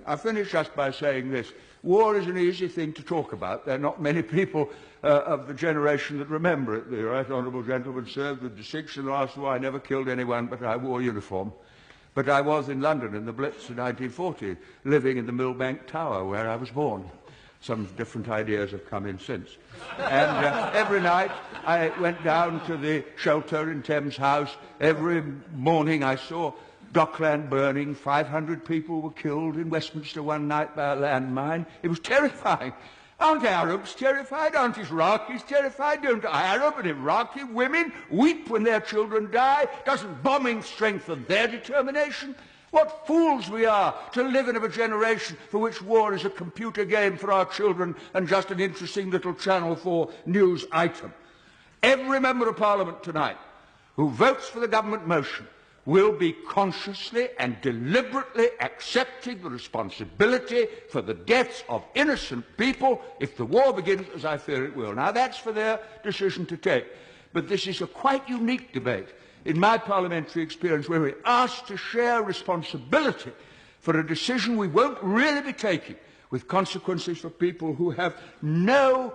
I finish just by saying this. War is an easy thing to talk about. There are not many people of the generation that remember it. The right honourable gentleman served with distinction in the last war. I never killed anyone, but I wore uniform. But I was in London in the Blitz in 1940, living in the Millbank Tower where I was born. Some different ideas have come in since. And every night I went down to the shelter in Thames House. Every morning I saw Dockland burning. 500 people were killed in Westminster one night by a landmine. It was terrifying. Aren't Arabs terrified? Aren't Iraqis terrified? Don't Arab and Iraqi women weep when their children die? Doesn't bombing strengthen their determination? What fools we are to live in a generation for which war is a computer game for our children and just an interesting little Channel 4 news item. Every member of Parliament tonight who votes for the government motion will be consciously and deliberately accepting the responsibility for the deaths of innocent people if the war begins, as I fear it will. Now, that's for their decision to take. But this is a quite unique debate in my parliamentary experience where we're asked to share responsibility for a decision we won't really be taking, with consequences for people who have no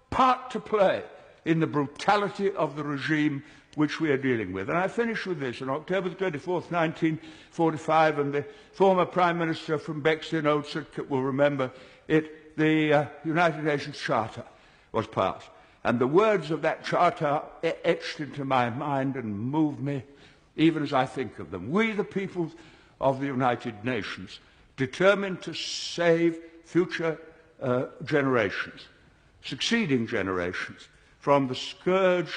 part to play in the brutality of the regime which we are dealing with. And I finish with this. On October 24th, 1945, and the former Prime Minister from Bexley, Old Sidcup, will remember it, the United Nations Charter was passed. And the words of that charter are etched into my mind and move me even as I think of them. We, the people of the United Nations, determined to save future generations, succeeding generations, from the scourge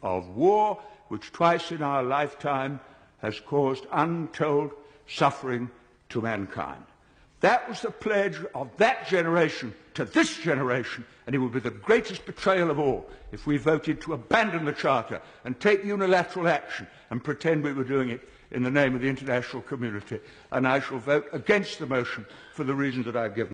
of war, which twice in our lifetime has caused untold suffering to mankind. That was the pledge of that generation to this generation, and it would be the greatest betrayal of all if we voted to abandon the Charter and take unilateral action and pretend we were doing it in the name of the international community. And I shall vote against the motion for the reasons that I've given.